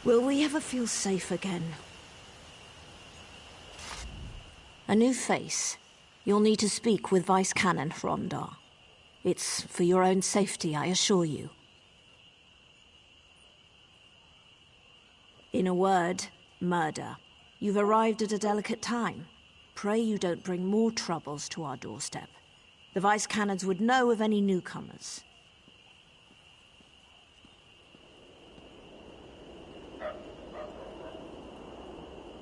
Will we ever feel safe again? A new face. You'll need to speak with Vice-Cannon Rondar. It's for your own safety, I assure you. In a word, murder. You've arrived at a delicate time. Pray you don't bring more troubles to our doorstep. The Vice-Cannons would know of any newcomers.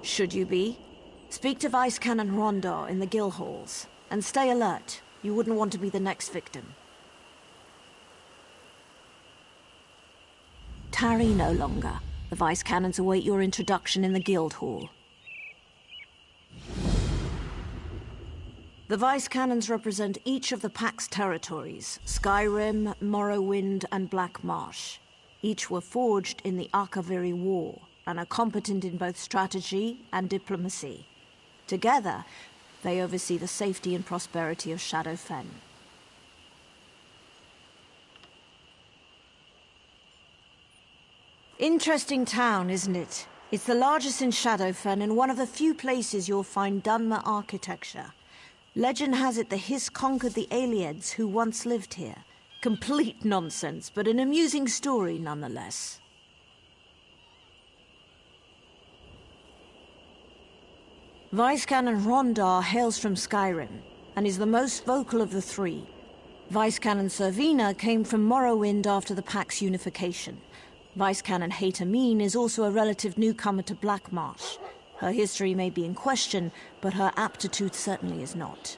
Should you be? Speak to Vice-Cannon Rondar in the guild halls, and stay alert. You wouldn't want to be the next victim. Tarry no longer. The Vice-Cannons await your introduction in the guild hall. The Vice-Cannons represent each of the Pack's territories, Skyrim, Morrowind, and Black Marsh. Each were forged in the Akaviri War, and are competent in both strategy and diplomacy. Together, they oversee the safety and prosperity of Shadowfen. Interesting town, isn't it? It's the largest in Shadowfen and one of the few places you'll find Dunmer architecture. Legend has it the Hiss conquered the Aliens who once lived here. Complete nonsense, but an amusing story nonetheless. Vice-Cannon Rondar hails from Skyrim, and is the most vocal of the three. Vice-Cannon Servina came from Morrowind after the Pack's unification. Vice-Cannon Heita-Meen is also a relative newcomer to Black Marsh. Her history may be in question, but her aptitude certainly is not.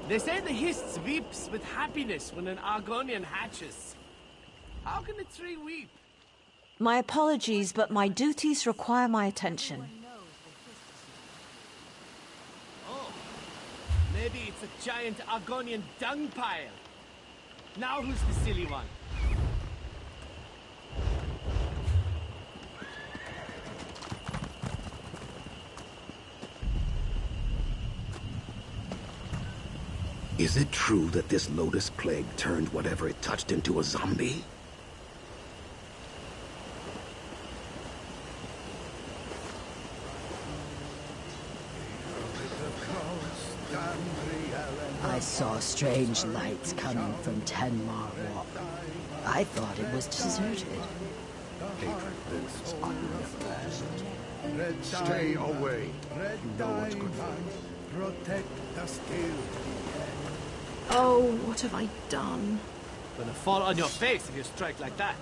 They say the Hist weeps with happiness when an Argonian hatches. How can a tree weep? My apologies, but my duties require my attention. Oh, maybe it's a giant Argonian dung pile. Now who's the silly one? Is it true that this Lotus Plague turned whatever it touched into a zombie? I saw strange lights coming from Tendor Walk. I thought it was deserted. Stay away. You know what's good for you. Protect Dusk-Scale. Oh, what have I done? Gonna fall on your face if you strike like that.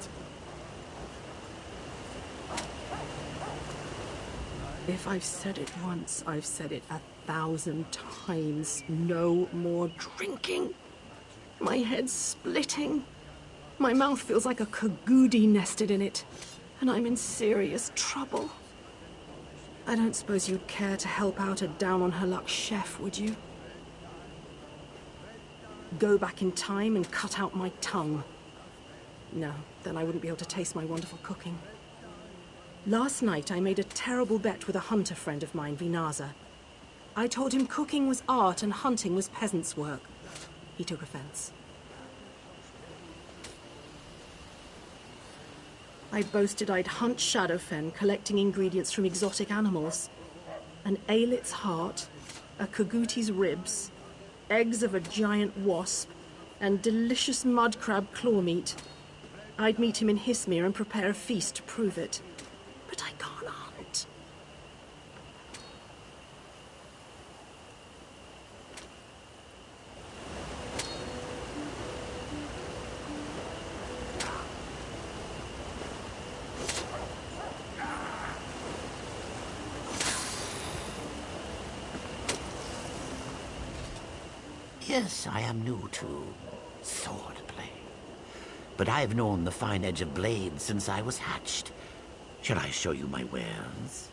If I've said it once, I've said it 1,000 times. No more drinking. My head's splitting. My mouth feels like a cagoody nested in it. And I'm in serious trouble. I don't suppose you'd care to help out a down-on-her-luck chef, would you? Go back in time and cut out my tongue. No, then I wouldn't be able to taste my wonderful cooking. Last night I made a terrible bet with a hunter friend of mine, Vinaza. I told him cooking was art and hunting was peasants' work. He took offense. I boasted I'd hunt Shadowfen, collecting ingredients from exotic animals. An aelit's heart, a caguti's ribs, eggs of a giant wasp, and delicious mud crab claw meat. I'd meet him in Hismir and prepare a feast to prove it. But I can't hunt. Yes, I am new to swordplay. But I've known the fine edge of blades since I was hatched. Shall I show you my wares?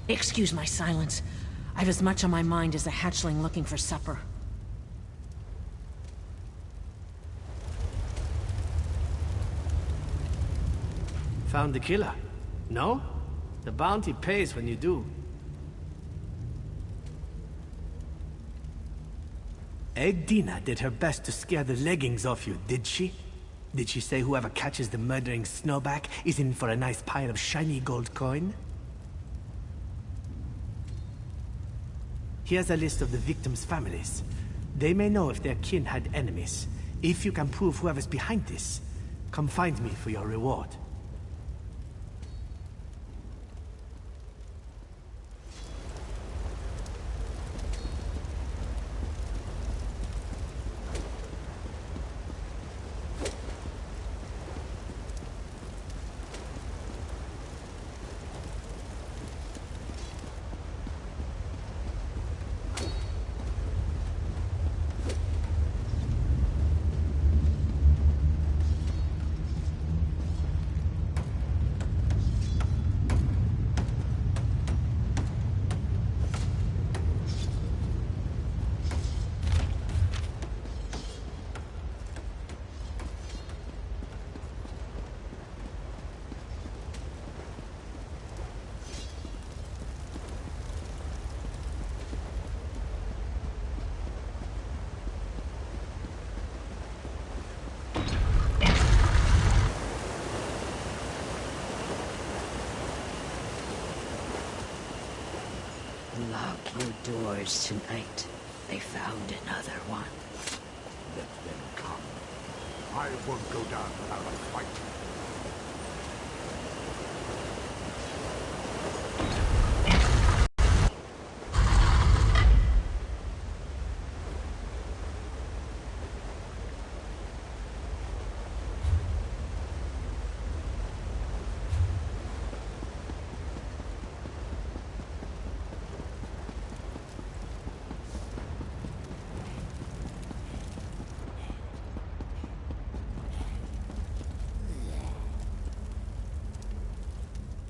Excuse my silence. I've as much on my mind as a hatchling looking for supper. Found the killer? No? The bounty pays when you do. Dina did her best to scare the leggings off you, did she? Did she say whoever catches the murdering snowback is in for a nice pile of shiny gold coin? Here's a list of the victims' families. They may know if their kin had enemies. If you can prove whoever's behind this, come find me for your reward. Lock your doors tonight. They found another one. Let them come. I won't go down without a fight.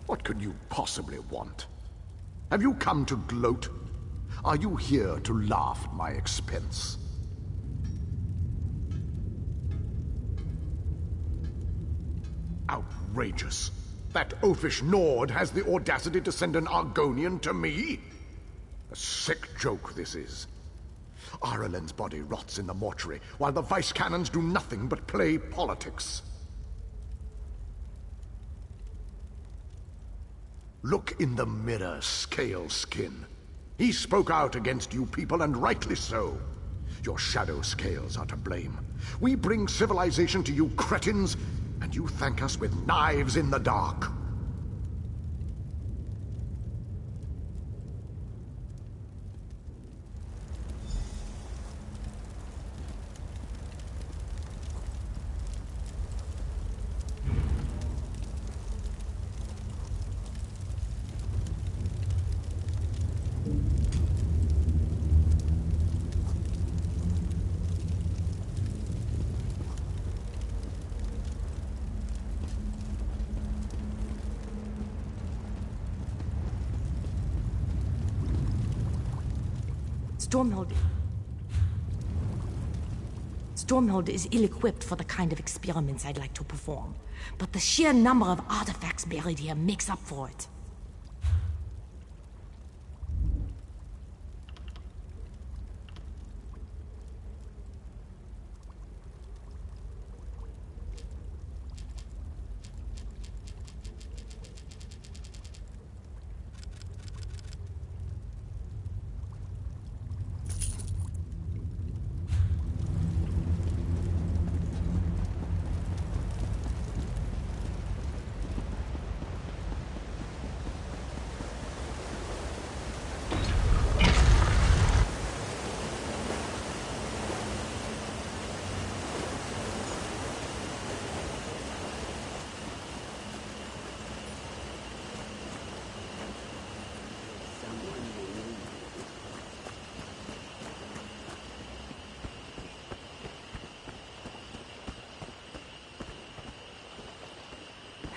What could you possibly want? Have you come to gloat? Are you here to laugh at my expense? Outrageous! That oafish Nord has the audacity to send an Argonian to me? A sick joke, this is. Aralen's body rots in the mortuary, while the Vicecannons do nothing but play politics. Look in the mirror, Scale Skin. He spoke out against you people, and rightly so. Your shadow scales are to blame. We bring civilization to you cretins, and you thank us with knives in the dark. Stormhold is ill-equipped for the kind of experiments I'd like to perform, but the sheer number of artifacts buried here makes up for it.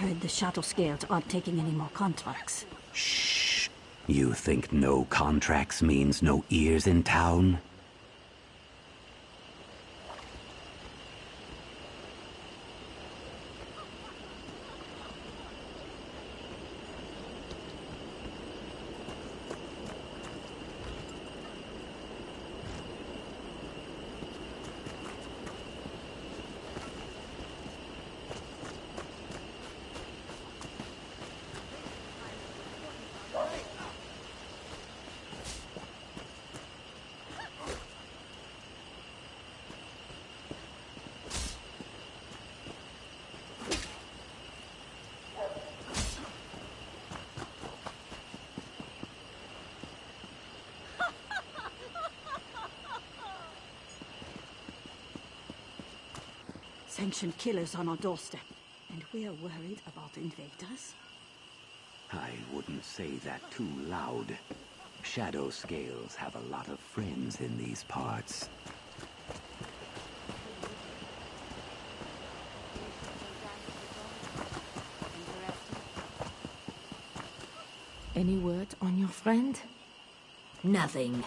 Heard the Shadow-Scales aren't taking any more contracts. Shh. You think no contracts means no ears in town? Sanctioned killers on our doorstep, and we're worried about invaders? I wouldn't say that too loud. Shadow-Scales have a lot of friends in these parts. Any word on your friend? Nothing.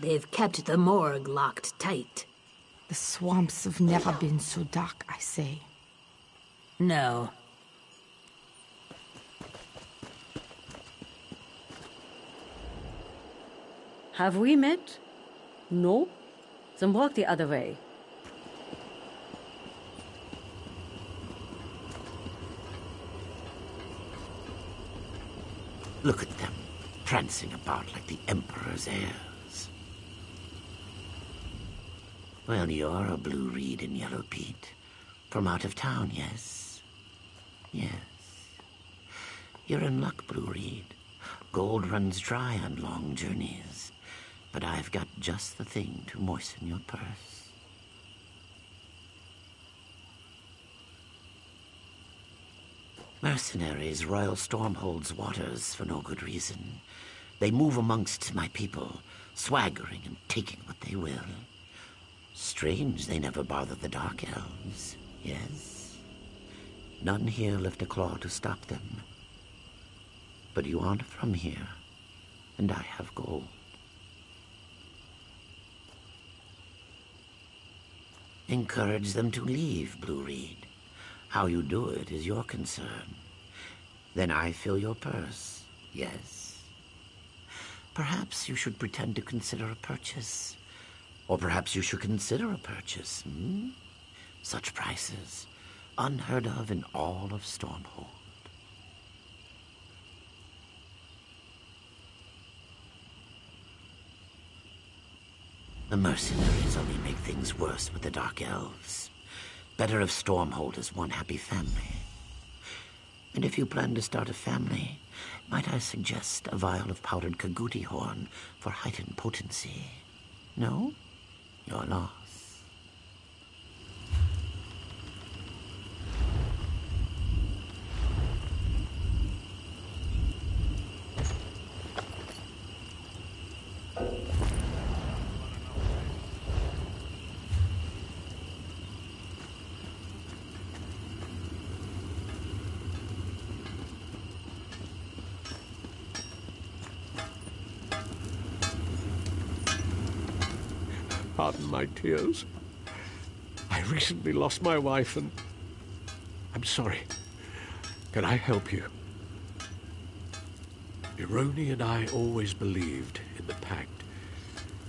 They've kept the morgue locked tight. The swamps have never been so dark, I say. No. Have we met? No? Then walk the other way. Look at them, prancing about like the Emperor's heirs. Well, you're a blue reed in yellow peat. From out of town, yes? Yes. You're in luck, blue reed. Gold runs dry on long journeys. But I've got just the thing to moisten your purse. Mercenaries roil Stormhold's waters for no good reason. They move amongst my people, swaggering and taking what they will. Strange they never bother the Dark Elves, yes? None here lift a claw to stop them. But you aren't from here, and I have gold. Encourage them to leave, Blue Reed. How you do it is your concern. Then I fill your purse, yes? Perhaps you should pretend to consider a purchase. Or perhaps you should consider a purchase, hmm? Such prices, unheard of in all of Stormhold. The mercenaries only make things worse with the Dark Elves. Better if Stormhold is one happy family. And if you plan to start a family, might I suggest a vial of powdered Kaguti horn for heightened potency? No? Your loss. Pardon my tears. I recently lost my wife and... I'm sorry. Can I help you? Ironi and I always believed in the Pact.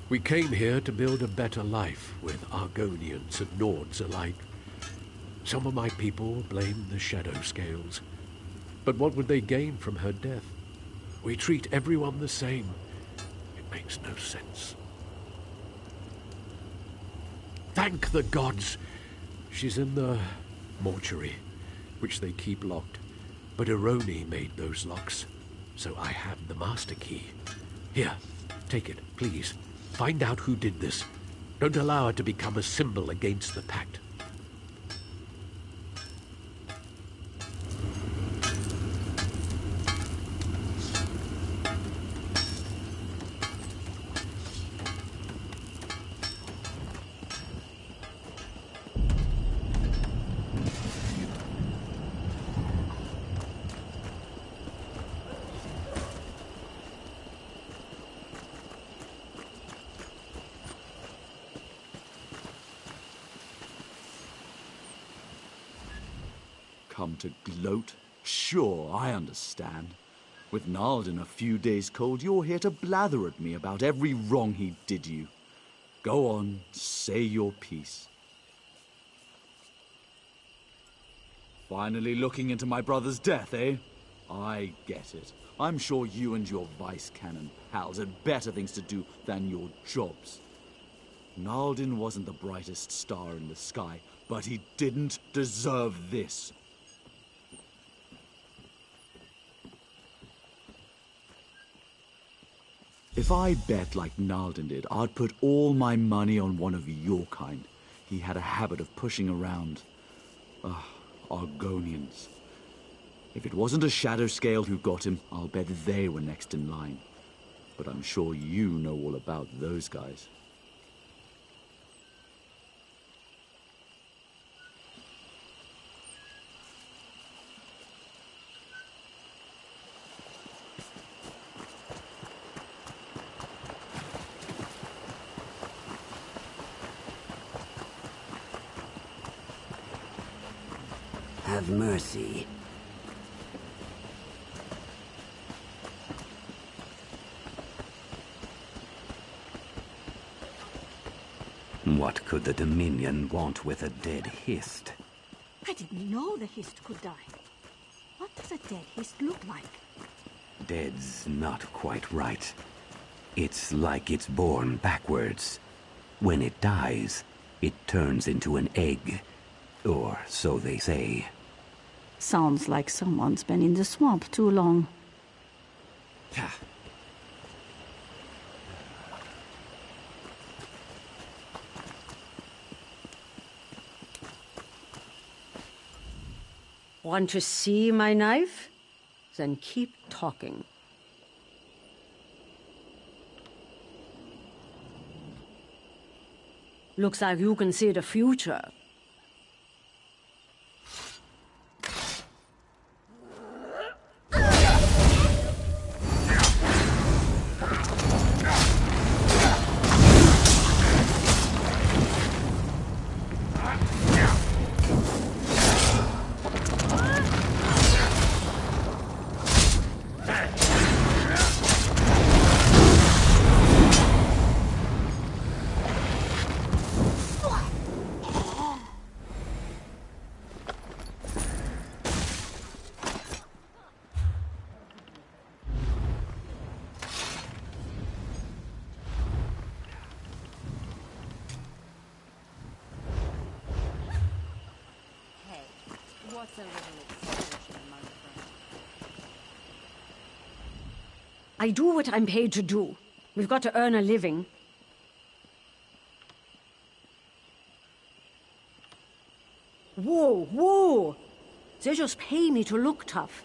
We came here to build a better life with Argonians and Nords alike. Some of my people blame the Shadow-Scales. But what would they gain from her death? We treat everyone the same. It makes no sense. Thank the gods! She's in the mortuary, which they keep locked. But Ironi made those locks, so I have the master key. Here, take it, please. Find out who did this. Don't allow her to become a symbol against the Pact. come to gloat? Sure, I understand. With Nalden a few days cold, you're here to blather at me about every wrong he did you. Go on, say your piece. Finally looking into my brother's death, eh? I get it. I'm sure you and your Vice-Cannon pals had better things to do than your jobs. Nalden wasn't the brightest star in the sky, but he didn't deserve this. If I bet like Nalden did, I'd put all my money on one of your kind. He had a habit of pushing around. Argonians. If it wasn't a Shadow-Scale who got him, I'll bet they were next in line. But I'm sure you know all about those guys. Have mercy. What could the Dominion want with a dead Hist? I didn't know the Hist could die. What does a dead Hist look like? Dead's not quite right. It's like it's born backwards. When it dies, it turns into an egg. Or so they say. Sounds like someone's been in the swamp too long. Want to see my knife? Then keep talking. Looks like you can see the future. I do what I'm paid to do. We've got to earn a living. Whoa, whoa! They just pay me to look tough.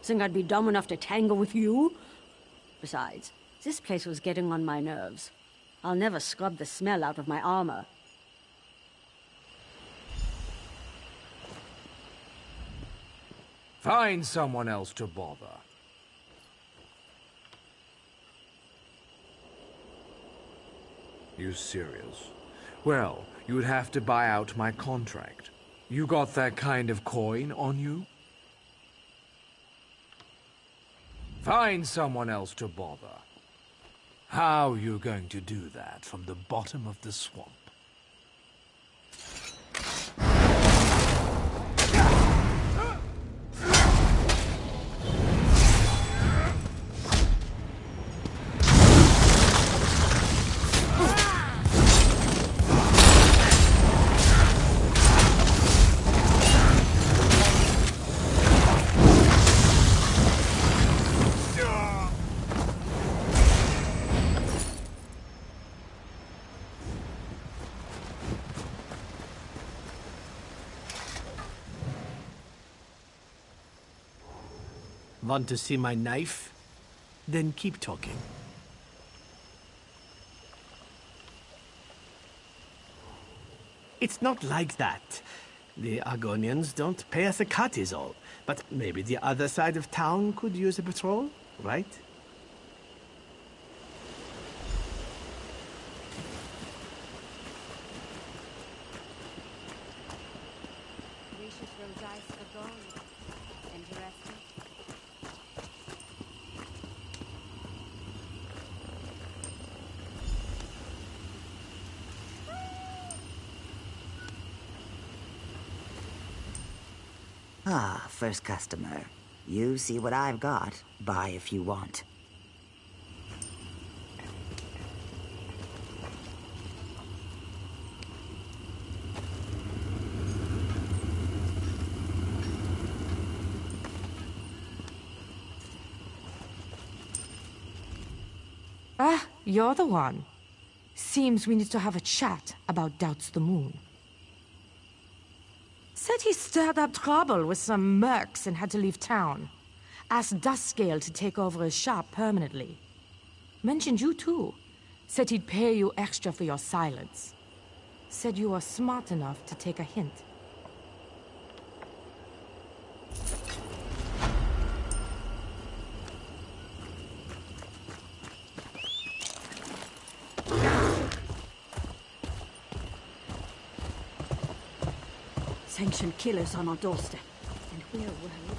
Think I'd be dumb enough to tangle with you? Besides, this place was getting on my nerves. I'll never scrub the smell out of my armor. Find someone else to bother. You serious? Well, you would have to buy out my contract. You got that kind of coin on you? Find someone else to bother. How are you going to do that from the bottom of the swamp? Want to see my knife? Then keep talking. It's not like that. The Argonians don't pay us a cut is all. But maybe the other side of town could use a patrol, right? We should throw dice for gold. Ah, first customer. You see what I've got. Buy if you want. Ah, you're the one. Seems we need to have a chat about Doubts the Moon. Said he stirred up trouble with some mercs and had to leave town. Asked Dusk-Scale to take over his shop permanently. Mentioned you too. Said he'd pay you extra for your silence. Said you were smart enough to take a hint. Sanctioned killers on our doorstep, and we're worried.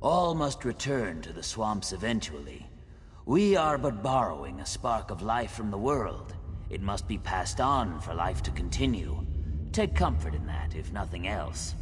All must return to the swamps eventually. We are but borrowing a spark of life from the world, It must be passed on for life to continue. Take comfort in that, if nothing else.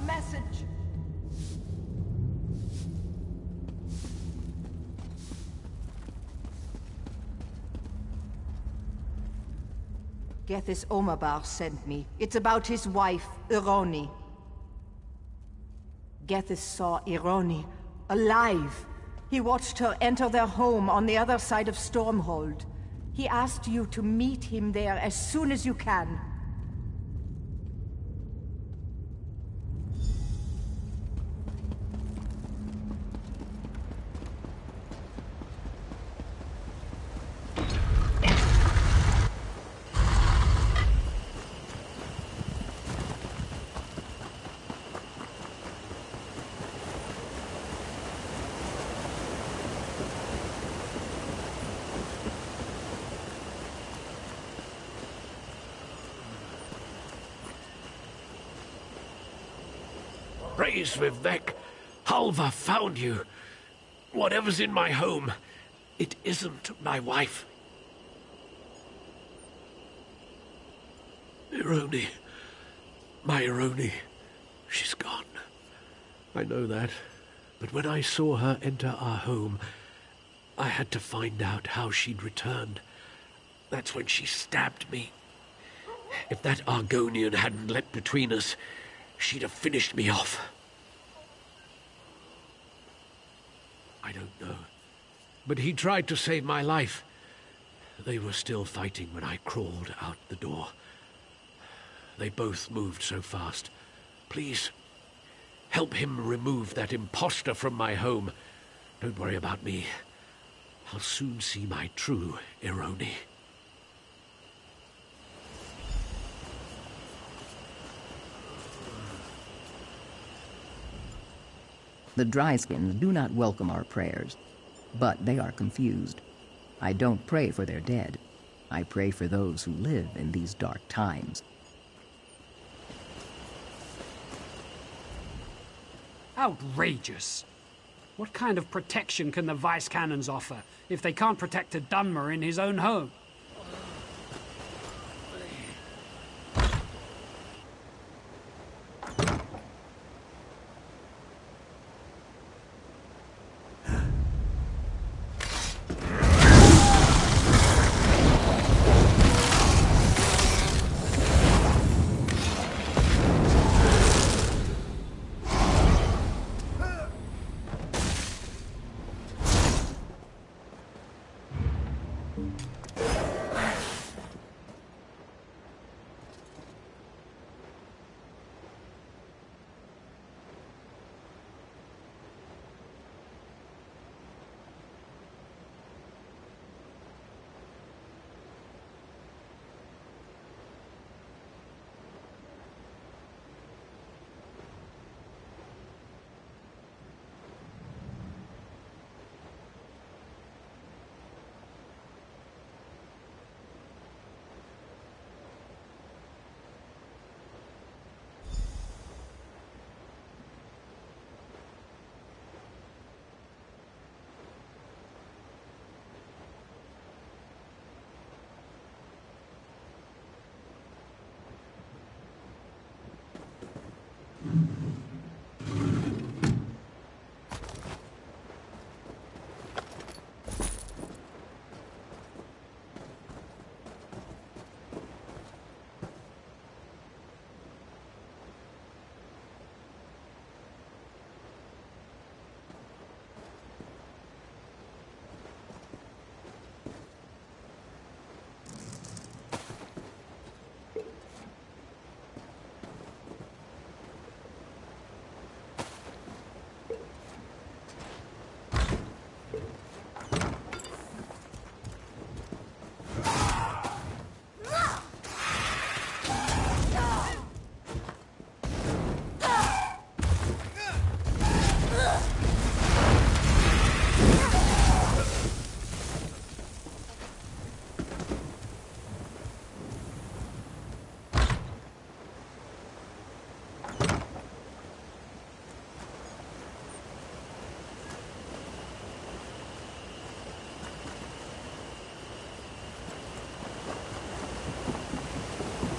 Message. Gethys Omabar sent me. It's about his wife, Ironi. Gethys saw Ironi alive. He watched her enter their home on the other side of Stormhold. He asked you to meet him there as soon as you can. Praise Vivek. Halva found you. Whatever's in my home, it isn't my wife. Ironi. My Ironi. She's gone. I know that. But when I saw her enter our home, I had to find out how she'd returned. That's when she stabbed me. If that Argonian hadn't leapt between us, she'd have finished me off. I don't know. But he tried to save my life. They were still fighting when I crawled out the door. They both moved so fast. Please, help him remove that imposter from my home. Don't worry about me. I'll soon see my true Ironi. The Dryskins do not welcome our prayers, but they are confused. I don't pray for their dead. I pray for those who live in these dark times. Outrageous! What kind of protection can the Vicecannons offer if they can't protect a Dunmer in his own home?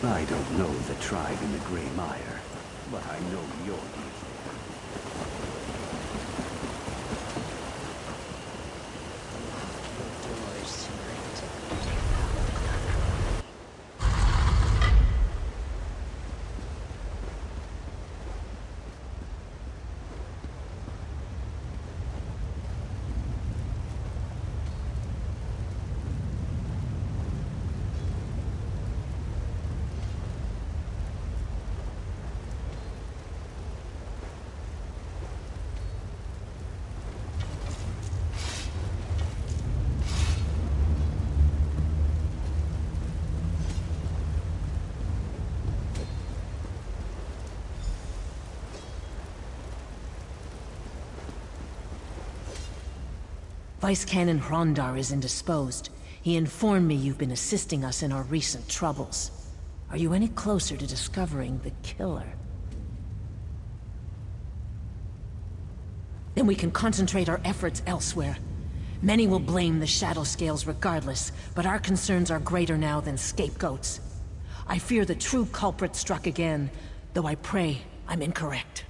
I don't know the tribe in the Grey Mire, but I know you're here. Vice-Cannon Hrondar is indisposed. He informed me you've been assisting us in our recent troubles. Are you any closer to discovering the killer? Then we can concentrate our efforts elsewhere. Many will blame the Shadow-Scales regardless, but our concerns are greater now than scapegoats. I fear the true culprit struck again, though I pray I'm incorrect.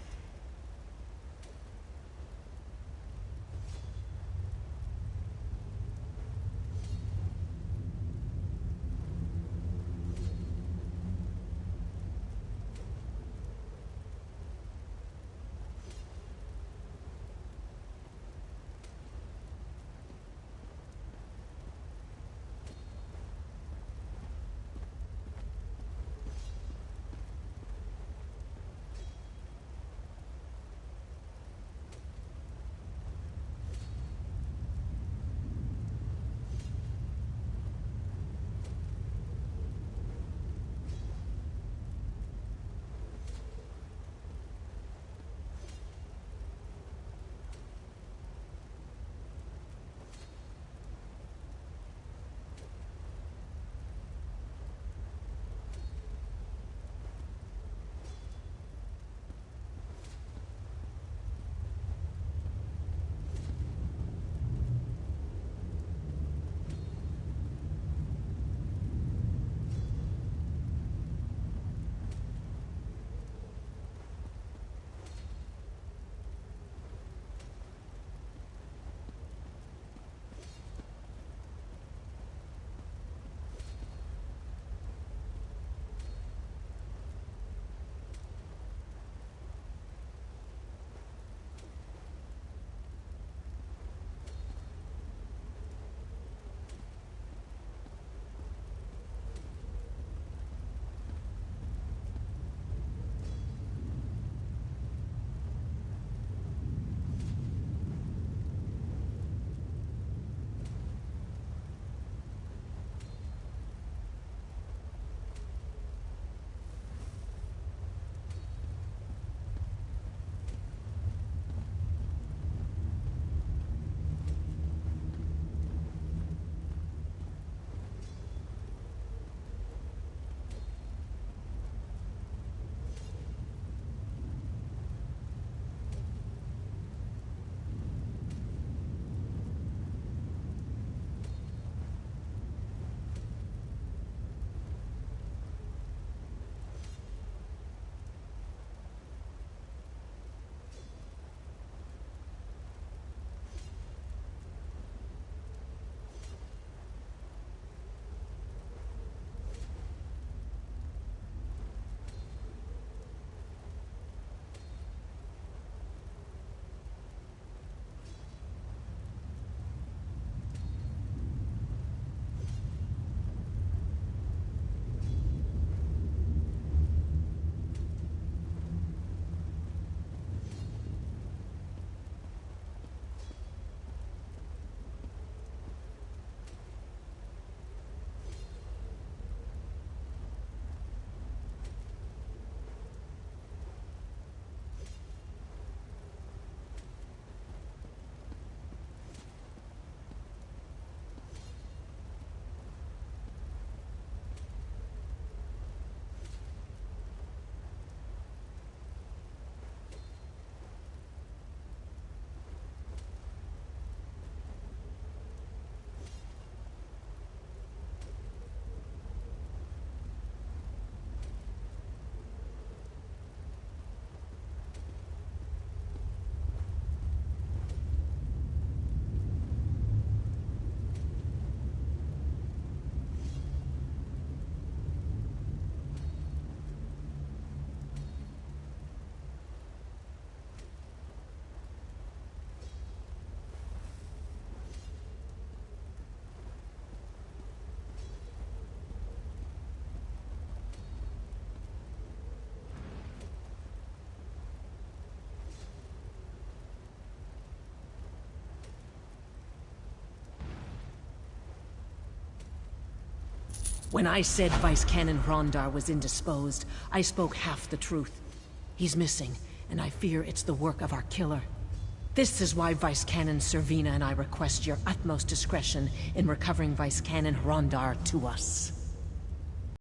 When I said Vice-Cannon Rondar was indisposed, I spoke half the truth. He's missing, and I fear it's the work of our killer. This is why Vice-Cannon Servina and I request your utmost discretion in recovering Vice-Cannon Rondar to us.